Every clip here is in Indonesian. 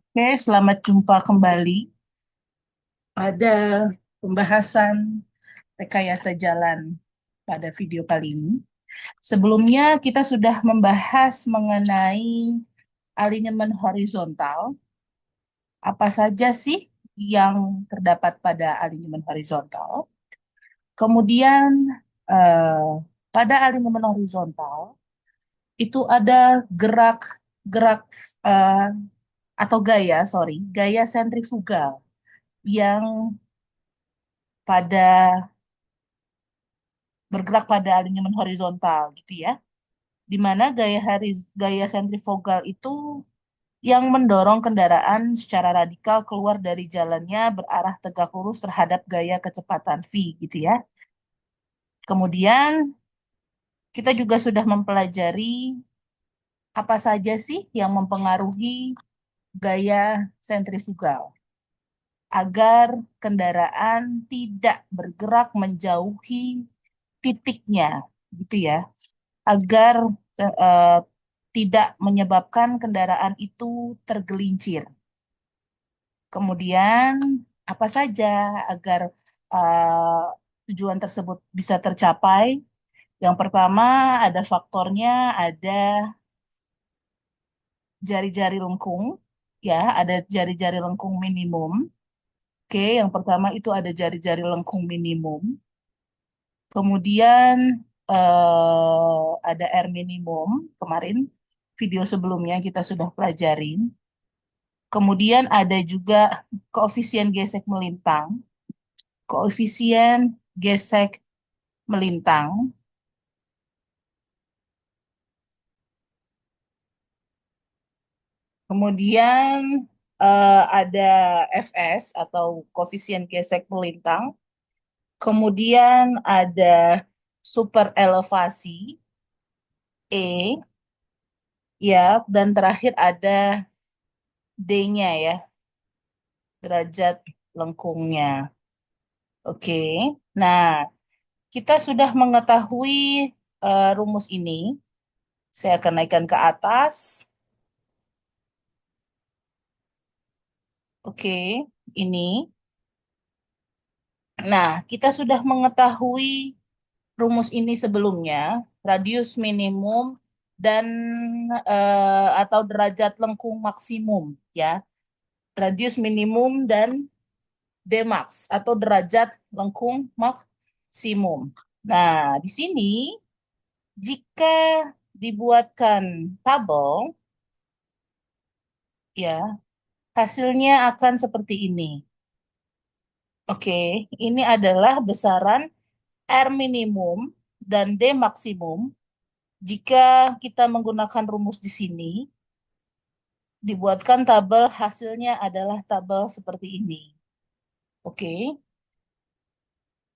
Oke, selamat jumpa kembali pada pembahasan rekayasa jalan pada video kali ini. Sebelumnya kita sudah membahas mengenai alinyemen horizontal. Apa saja sih yang terdapat pada alinyemen horizontal? Kemudian eh, pada alinyemen horizontal itu ada gerak-gerak eh, atau gaya sentrifugal yang pada bergerak pada alinyemen horizontal gitu ya. Di mana gaya sentrifugal itu yang mendorong kendaraan secara radikal keluar dari jalannya berarah tegak lurus terhadap gaya kecepatan V gitu ya. Kemudian kita juga sudah mempelajari apa saja sih yang mempengaruhi gaya sentrifugal agar kendaraan tidak bergerak menjauhi titiknya gitu ya, agar eh, tidak menyebabkan kendaraan itu tergelincir. Kemudian apa saja agar tujuan tersebut bisa tercapai? Yang pertama ada faktornya, ada jari-jari lengkung, ya, ada jari-jari lengkung minimum. Oke, yang pertama itu ada jari-jari lengkung minimum. Kemudian ada R minimum. Kemarin video sebelumnya kita sudah pelajarin. Kemudian ada juga koefisien gesek melintang. Koefisien gesek melintang. Kemudian ada Fs atau koefisien gesek melintang. Kemudian ada super elevasi E, ya, dan terakhir ada D-nya ya, derajat lengkungnya. Oke. Nah, kita sudah mengetahui rumus ini. Saya akan naikkan ke atas. Oke, ini. Nah, kita sudah mengetahui rumus ini sebelumnya, radius minimum dan atau derajat lengkung maksimum, ya. Radius minimum dan Dmax atau derajat lengkung maksimum. Nah, di sini jika dibuatkan tabel, ya, hasilnya akan seperti ini. Oke, ini adalah besaran R minimum dan D maksimum. Jika kita menggunakan rumus di sini, dibuatkan tabel hasilnya adalah tabel seperti ini. Oke,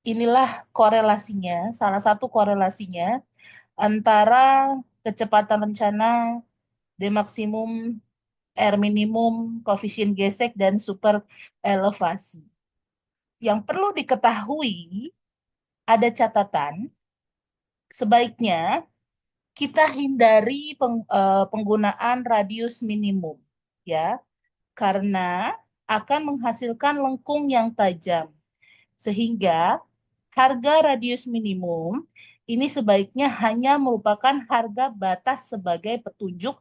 inilah korelasinya, salah satu korelasinya antara kecepatan rencana, D maksimum, R minimum, koefisien gesek, dan super elevasi. Yang perlu diketahui, ada catatan, sebaiknya kita hindari penggunaan radius minimum, ya, karena akan menghasilkan lengkung yang tajam. Sehingga harga radius minimum ini sebaiknya hanya merupakan harga batas sebagai petunjuk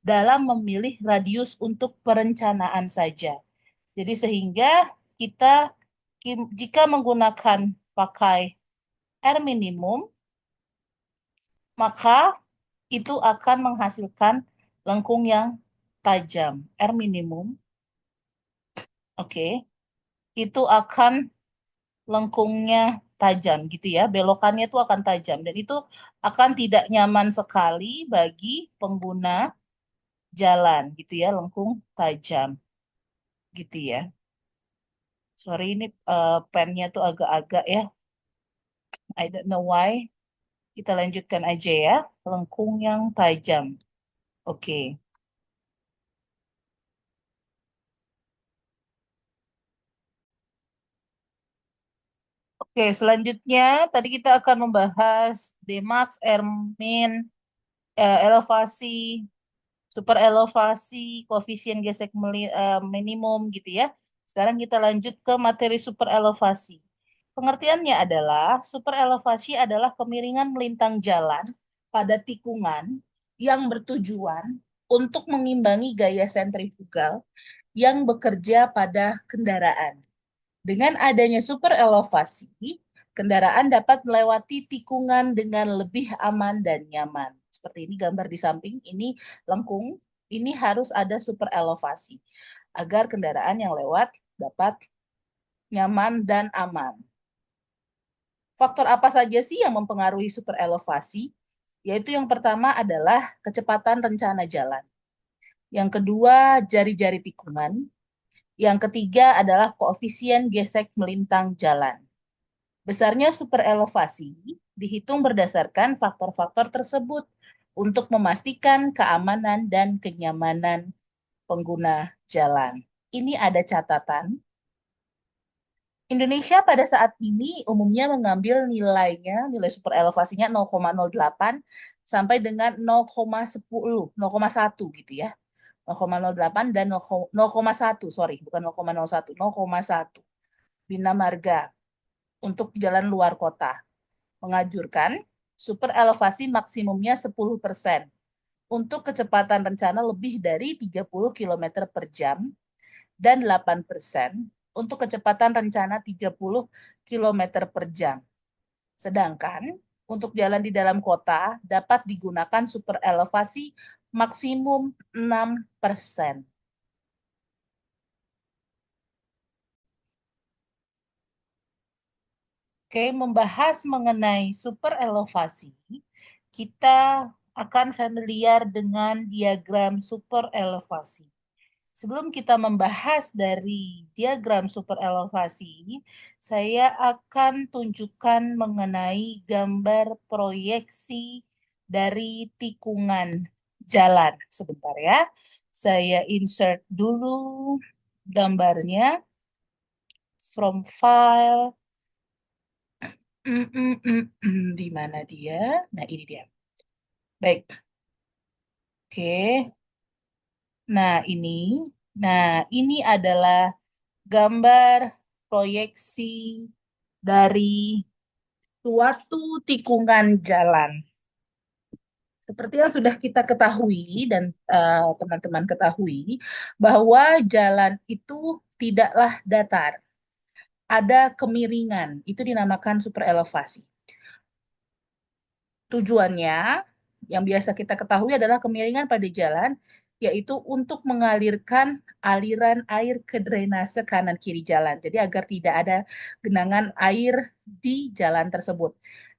dalam memilih radius untuk perencanaan saja. Jadi sehingga kita jika menggunakan pakai R minimum, maka itu akan menghasilkan lengkung yang tajam. R minimum, oke, itu akan lengkungnya tajam gitu ya, belokannya itu akan tajam dan itu akan tidak nyaman sekali bagi pengguna jalan gitu ya, lengkung tajam gitu ya. Sorry ini pennya tuh agak-agak ya, I don't know why. Kita lanjutkan aja ya, lengkung yang tajam. Oke. Oke, selanjutnya tadi kita akan membahas Dmax, Rmin, elevasi, super elevasi, koefisien gesek minimum gitu ya. Sekarang kita lanjut ke materi super elevasi. Pengertiannya adalah super elevasi adalah kemiringan melintang jalan pada tikungan yang bertujuan untuk mengimbangi gaya sentrifugal yang bekerja pada kendaraan. Dengan adanya super elevasi, kendaraan dapat melewati tikungan dengan lebih aman dan nyaman. Seperti ini gambar di samping, ini lengkung, ini harus ada super elevasi agar kendaraan yang lewat dapat nyaman dan aman. Faktor apa saja sih yang mempengaruhi super elevasi? Yaitu yang pertama adalah kecepatan rencana jalan. Yang kedua, jari-jari tikungan. Yang ketiga adalah koefisien gesek melintang jalan. Besarnya super elevasi dihitung berdasarkan faktor-faktor tersebut untuk memastikan keamanan dan kenyamanan pengguna jalan. Ini ada catatan. Indonesia pada saat ini umumnya mengambil nilai super elevasinya 0,08 sampai dengan 0,10, 0,1 gitu ya. 0,08 dan 0,1, sorry, bukan 0,01, 0,1. Bina Marga untuk jalan luar kota mengajurkan super elevasi maksimumnya 10% untuk kecepatan rencana lebih dari 30 km per jam dan 8% untuk kecepatan rencana 30 km per jam. Sedangkan untuk jalan di dalam kota dapat digunakan super elevasi maksimum 6%. Oke, membahas mengenai super elevasi, kita akan familiar dengan diagram super elevasi. Sebelum kita membahas dari diagram super elevasi, saya akan tunjukkan mengenai gambar proyeksi dari tikungan jalan. Sebentar ya, saya insert dulu gambarnya from file. Di mana dia? Nah, ini dia. Baik. Oke. Nah, ini. Nah, ini adalah gambar proyeksi dari suatu tikungan jalan. Seperti yang sudah kita ketahui dan teman-teman ketahui, bahwa jalan itu tidaklah datar. Ada kemiringan, itu dinamakan super elevasi. Tujuannya yang biasa kita ketahui adalah kemiringan pada jalan, yaitu untuk mengalirkan aliran air ke drainase kanan kiri jalan. Jadi agar tidak ada genangan air di jalan tersebut.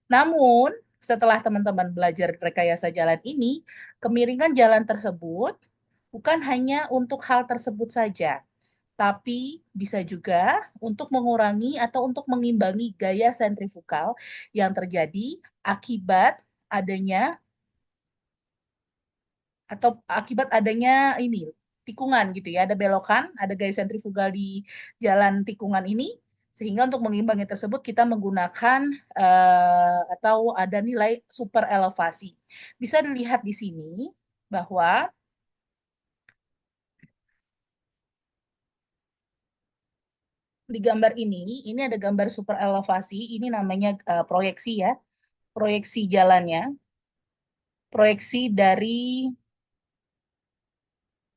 Namun, setelah teman-teman belajar rekayasa jalan ini, kemiringan jalan tersebut bukan hanya untuk hal tersebut saja, tapi bisa juga untuk mengurangi atau untuk mengimbangi gaya sentrifugal yang terjadi akibat adanya ini tikungan gitu ya, ada belokan, ada gaya sentrifugal di jalan tikungan ini, sehingga untuk mengimbangi tersebut kita menggunakan atau ada nilai super elevasi. Bisa dilihat di sini bahwa di gambar ini ada gambar super elevasi, ini namanya proyeksi ya, proyeksi jalannya, proyeksi dari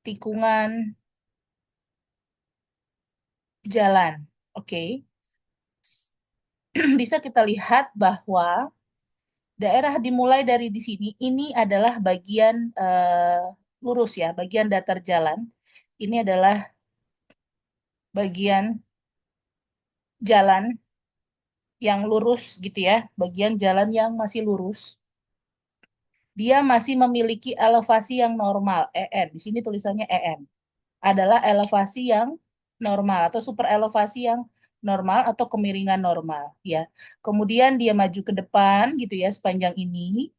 tikungan jalan. Oke. Bisa kita lihat bahwa daerah dimulai dari di sini, ini adalah bagian lurus ya, bagian datar jalan. Ini adalah bagian jalan yang lurus gitu ya, bagian jalan yang masih lurus. Dia masih memiliki elevasi yang normal, EN. Di sini tulisannya EN. Adalah elevasi yang normal atau super elevasi yang normal atau kemiringan normal ya. Kemudian dia maju ke depan gitu ya sepanjang ini.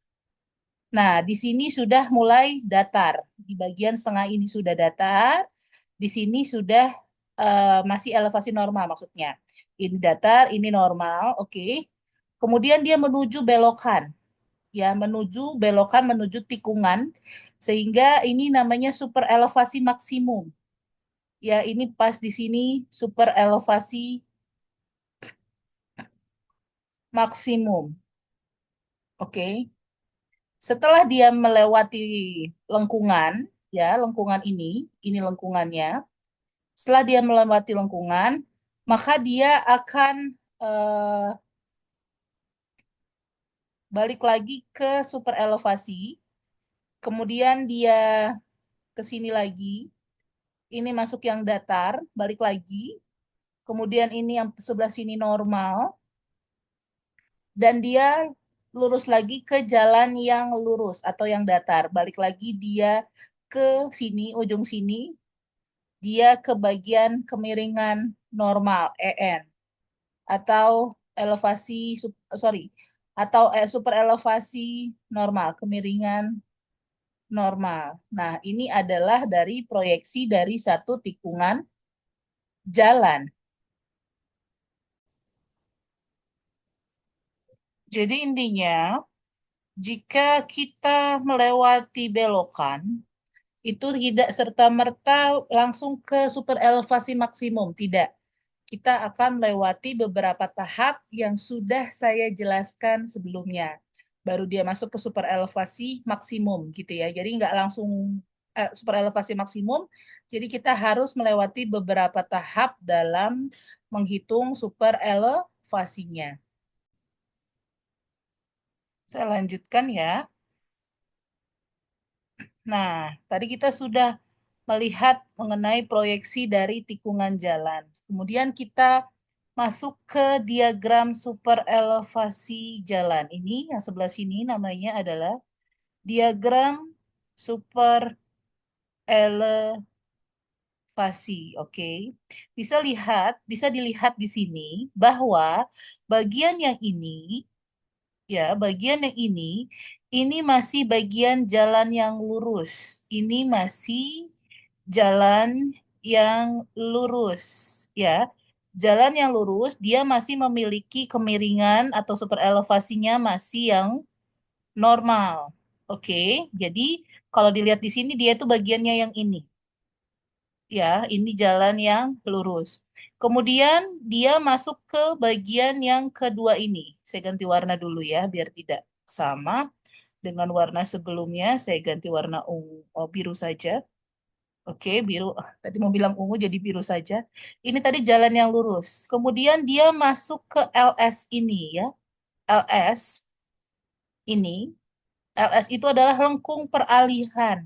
Nah, di sini sudah mulai datar. Di bagian setengah ini sudah datar. Di sini sudah masih elevasi normal maksudnya. Ini datar, ini normal, oke. Kemudian dia menuju belokan. Ya, menuju belokan, menuju tikungan Sehingga ini namanya super elevasi maksimum. Ya, ini pas di sini super elevasi maksimum. Oke. Setelah dia melewati lengkungan, ya, lengkungan ini lengkungannya. Setelah dia melewati lengkungan, maka dia akan eh, balik lagi ke super elevasi. Kemudian dia ke sini lagi. Ini masuk yang datar, balik lagi. Kemudian ini yang sebelah sini normal. Dan dia lurus lagi ke jalan yang lurus atau yang datar. Balik lagi dia ke sini, ujung sini. Dia ke bagian kemiringan normal, EN. Atau elevasi, sorry, atau super elevasi normal, kemiringan normal. Nah, ini adalah dari proyeksi dari satu tikungan jalan. Jadi intinya, jika kita melewati belokan, itu tidak serta-merta langsung ke super elevasi maksimum, tidak. Kita akan melewati beberapa tahap yang sudah saya jelaskan sebelumnya. Baru dia masuk ke super elevasi maksimum gitu ya. Jadi nggak langsung super elevasi maksimum. Jadi kita harus melewati beberapa tahap dalam menghitung super elevasinya. Saya lanjutkan ya. Nah, tadi kita sudah melihat mengenai proyeksi dari tikungan jalan. Kemudian kita masuk ke diagram super elevasi jalan. Ini yang sebelah sini namanya adalah diagram super elevasi. Oke. Bisa dilihat di sini bahwa bagian yang ini masih bagian jalan yang lurus. Ini masih jalan yang lurus, ya. Jalan yang lurus, dia masih memiliki kemiringan atau super elevasinya masih yang normal. Oke, jadi kalau dilihat di sini dia itu bagiannya yang ini. Ya, ini jalan yang lurus. Kemudian dia masuk ke bagian yang kedua ini. Saya ganti warna dulu ya, biar tidak sama dengan warna sebelumnya. Saya ganti warna ungu, biru saja. Oke, biru. Tadi mau bilang ungu jadi biru saja. Ini tadi jalan yang lurus. Kemudian dia masuk ke LS ini ya. LS ini. LS itu adalah lengkung peralihan.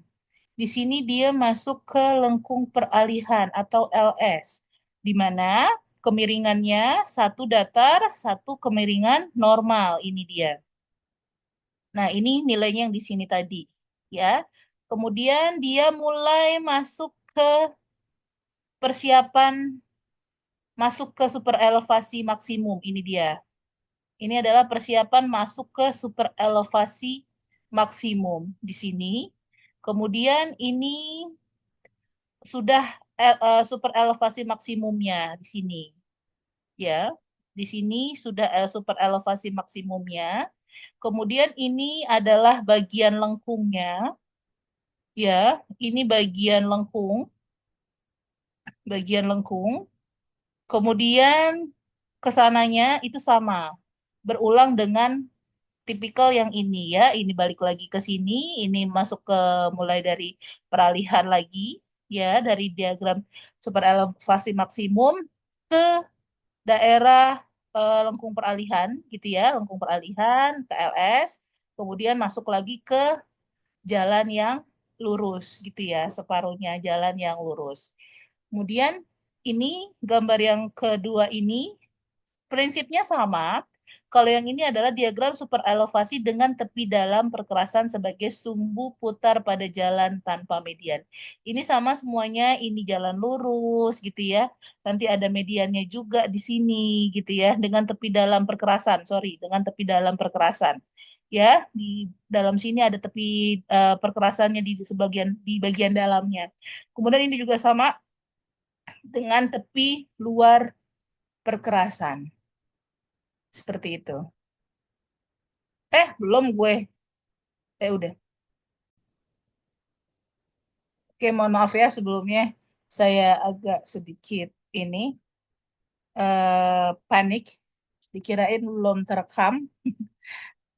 Di sini dia masuk ke lengkung peralihan atau LS. Di mana kemiringannya satu datar, satu kemiringan normal. Ini dia. Nah, ini nilainya yang di sini tadi. Ya. Kemudian dia mulai masuk ke persiapan masuk ke super elevasi maksimum. Ini dia. Ini adalah persiapan masuk ke super elevasi maksimum di sini. Kemudian ini sudah super elevasi maksimumnya di sini. Ya, di sini sudah super elevasi maksimumnya. Kemudian ini adalah bagian lengkungnya. Ya, ini bagian lengkung. Kemudian kesananya itu sama, berulang dengan tipikal yang ini ya. Ini balik lagi ke sini, ini masuk ke mulai dari peralihan lagi ya, dari diagram super elevasi maksimum ke daerah lengkung peralihan gitu ya, lengkung peralihan ke LS, kemudian masuk lagi ke jalan yang lurus gitu ya, separuhnya jalan yang lurus. Kemudian ini gambar yang kedua ini prinsipnya sama. Kalau yang ini adalah diagram super elevasi dengan tepi dalam perkerasan sebagai sumbu putar pada jalan tanpa median. Ini sama semuanya, ini jalan lurus gitu ya. Nanti ada mediannya juga di sini gitu ya, dengan tepi dalam perkerasan, sorry, dengan tepi dalam perkerasan. Ya, di dalam sini ada tepi perkerasannya di bagian dalamnya. Kemudian ini juga sama dengan tepi luar perkerasan. Seperti itu. Belum gue. Udah. Oke, mohon maaf ya sebelumnya saya agak sedikit ini panik. Dikirain belum terekam,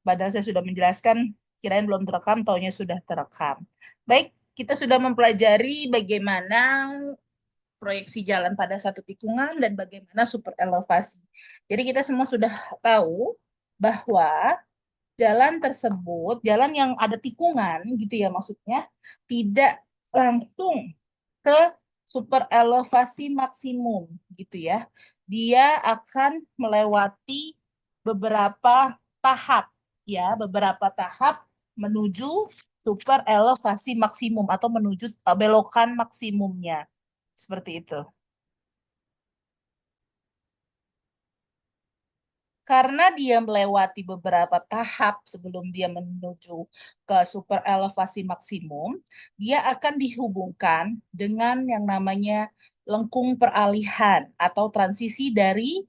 padahal saya sudah menjelaskan, kirain belum terekam, taunya sudah terekam. Baik, kita sudah mempelajari bagaimana proyeksi jalan pada satu tikungan dan bagaimana super elevasi. Jadi kita semua sudah tahu bahwa jalan tersebut, jalan yang ada tikungan gitu ya maksudnya, tidak langsung ke super elevasi maksimum gitu ya. Dia akan melewati beberapa tahap ya, beberapa tahap menuju super elevasi maksimum atau menuju belokan maksimumnya. Seperti itu. Karena dia melewati beberapa tahap sebelum dia menuju ke super elevasi maksimum, dia akan dihubungkan dengan yang namanya lengkung peralihan atau transisi dari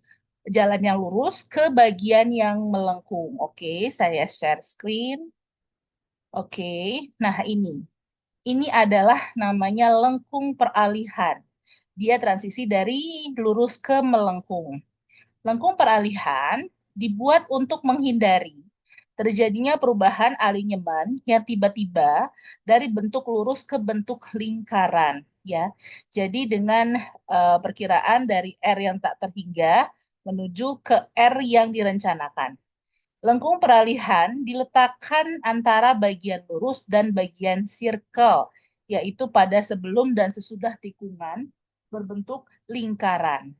jalan yang lurus ke bagian yang melengkung. Oke, saya share screen. Oke, nah ini. Ini adalah namanya lengkung peralihan. Dia transisi dari lurus ke melengkung. Lengkung peralihan dibuat untuk menghindari terjadinya perubahan alinyeman yang tiba-tiba dari bentuk lurus ke bentuk lingkaran, ya. Jadi dengan perkiraan dari R yang tak terhingga menuju ke R yang direncanakan. Lengkung peralihan diletakkan antara bagian lurus dan bagian circle, yaitu pada sebelum dan sesudah tikungan berbentuk lingkaran.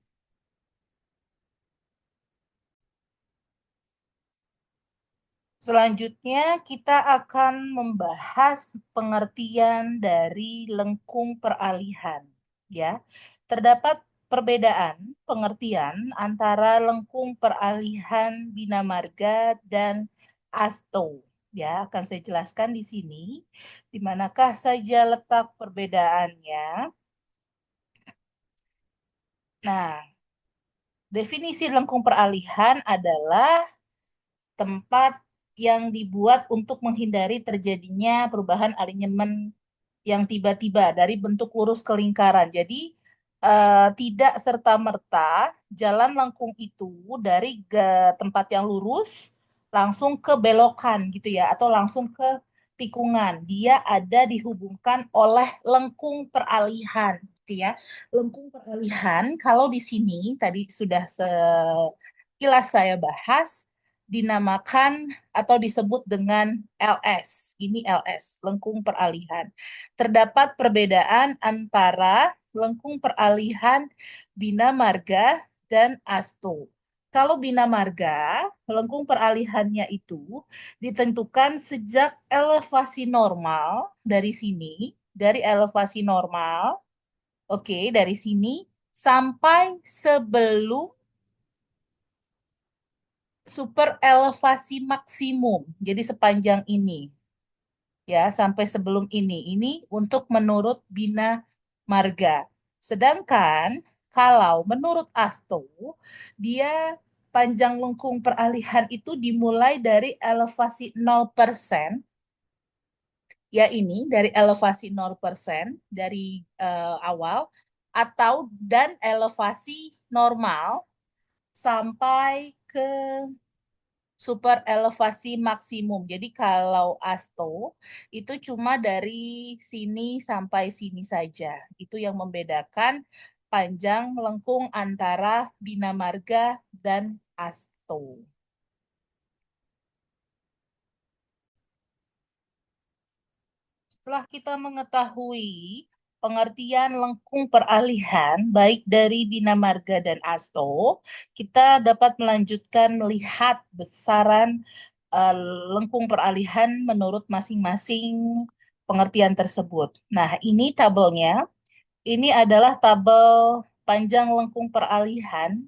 Selanjutnya, kita akan membahas pengertian dari lengkung peralihan. Ya, terdapat perbedaan pengertian antara lengkung peralihan bina marga dan asto. Ya, akan saya jelaskan di sini. Di manakah saja letak perbedaannya? Nah, definisi lengkung peralihan adalah tempat yang dibuat untuk menghindari terjadinya perubahan alinyemen yang tiba-tiba dari bentuk lurus ke lingkaran. Jadi tidak serta-merta jalan lengkung itu dari tempat yang lurus langsung ke belokan gitu ya, atau langsung ke tikungan. Dia ada dihubungkan oleh lengkung peralihan gitu ya. Lengkung peralihan kalau di sini tadi sudah sekilas saya bahas dinamakan atau disebut dengan LS. Ini LS, lengkung peralihan. Terdapat perbedaan antara lengkung peralihan bina marga dan asto. Kalau bina marga, lengkung peralihannya itu ditentukan sejak elevasi normal dari sini, dari elevasi normal, oke, dari sini sampai sebelum super elevasi maksimum. Jadi sepanjang ini ya sampai sebelum ini. Ini untuk menurut Bina Marga. Sedangkan kalau menurut Asto, dia panjang lengkung peralihan itu dimulai dari elevasi 0%, ya ini dari elevasi 0% dari awal atau dan elevasi normal sampai ke super elevasi maksimum. Jadi kalau Asto itu cuma dari sini sampai sini saja. Itu yang membedakan panjang melengkung antara Bina Marga dan Asto. Setelah kita mengetahui pengertian lengkung peralihan baik dari Bina Marga dan Asto, kita dapat melanjutkan melihat besaran eh, lengkung peralihan menurut masing-masing pengertian tersebut. Nah, ini tabelnya. Ini adalah tabel panjang lengkung peralihan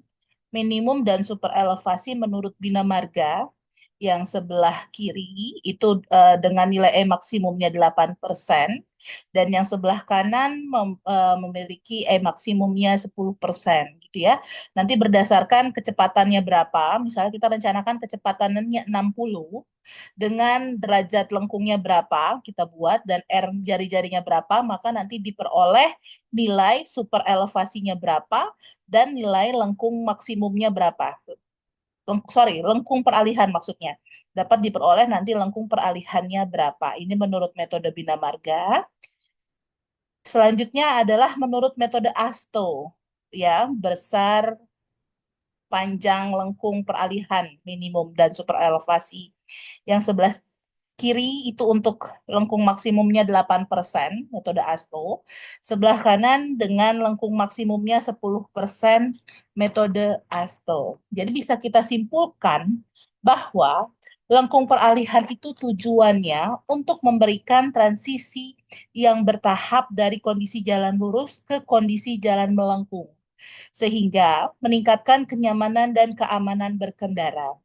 minimum dan super elevasi menurut Bina Marga. yang sebelah kiri itu dengan nilai E maksimumnya 8%, dan yang sebelah kanan memiliki E maksimumnya 10%, gitu ya. Nanti berdasarkan kecepatannya berapa, misalnya kita rencanakan kecepatannya 60, dengan derajat lengkungnya berapa kita buat dan R jari-jarinya berapa, maka nanti diperoleh nilai super elevasinya berapa dan nilai lengkung maksimumnya berapa. Lengkung peralihan maksudnya. Dapat diperoleh nanti lengkung peralihannya berapa. Ini menurut metode bina marga. Selanjutnya adalah menurut metode ASTO, ya, besar, panjang, lengkung peralihan minimum dan super elevasi. Yang sebelah kiri itu untuk lengkung maksimumnya 8%, metode ASTO. Sebelah kanan dengan lengkung maksimumnya 10%, metode ASTO. Jadi bisa kita simpulkan bahwa lengkung peralihan itu tujuannya untuk memberikan transisi yang bertahap dari kondisi jalan lurus ke kondisi jalan melengkung, sehingga meningkatkan kenyamanan dan keamanan berkendara.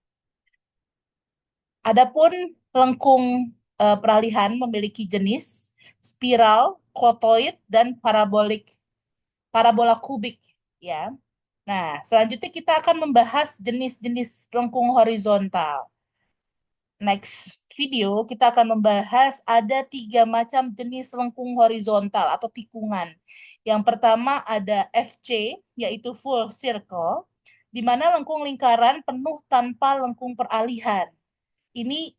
Adapun lengkung peralihan memiliki jenis spiral, kotoid, dan parabola kubik, ya. Nah, selanjutnya kita akan membahas jenis-jenis lengkung horizontal. Next video kita akan membahas ada 3 macam jenis lengkung horizontal atau tikungan. Yang pertama ada FC, yaitu full circle, di mana lengkung lingkaran penuh tanpa lengkung peralihan. Ini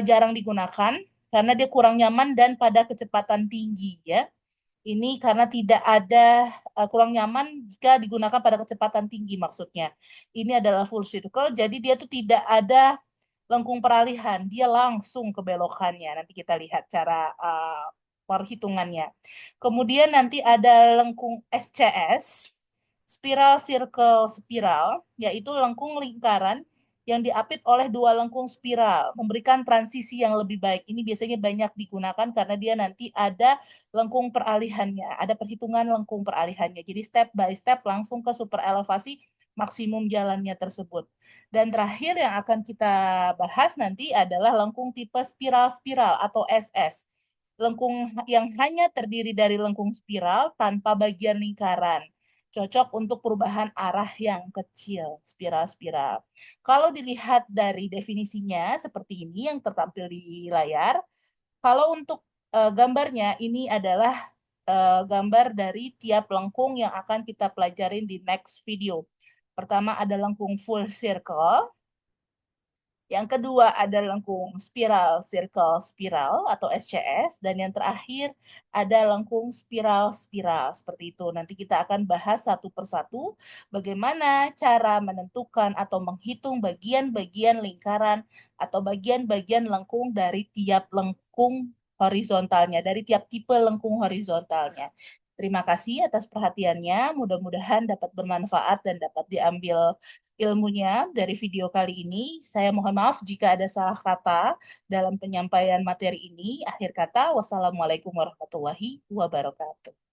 jarang digunakan karena dia kurang nyaman dan pada kecepatan tinggi, ya. Ini karena tidak ada kurang nyaman jika digunakan pada kecepatan tinggi maksudnya. Ini adalah full circle, jadi dia tuh tidak ada lengkung peralihan, dia langsung ke belokannya. Nanti kita lihat cara perhitungannya. Kemudian nanti ada lengkung SCS, spiral circle spiral, yaitu lengkung lingkaran yang diapit oleh 2 lengkung spiral, memberikan transisi yang lebih baik. Ini biasanya banyak digunakan karena dia nanti ada lengkung peralihannya, ada perhitungan lengkung peralihannya. Jadi step by step langsung ke super elevasi maksimum jalannya tersebut. Dan terakhir yang akan kita bahas nanti adalah lengkung tipe spiral-spiral atau SS. Lengkung yang hanya terdiri dari lengkung spiral tanpa bagian lingkaran. Cocok untuk perubahan arah yang kecil, spiral-spiral. Kalau dilihat dari definisinya seperti ini yang tertampil di layar, kalau untuk gambarnya ini adalah gambar dari tiap lengkung yang akan kita pelajarin di next video. Pertama ada lengkung full circle, yang kedua ada lengkung spiral circle spiral atau SCS, dan yang terakhir ada lengkung spiral spiral seperti itu. Nanti kita akan bahas satu persatu bagaimana cara menentukan atau menghitung bagian-bagian lingkaran atau bagian-bagian lengkung dari tiap lengkung horizontalnya, dari tiap tipe lengkung horizontalnya. Terima kasih atas perhatiannya. Mudah-mudahan dapat bermanfaat dan dapat diambil ilmunya dari video kali ini. Saya mohon maaf jika ada salah kata dalam penyampaian materi ini. Akhir kata, wassalamualaikum warahmatullahi wabarakatuh.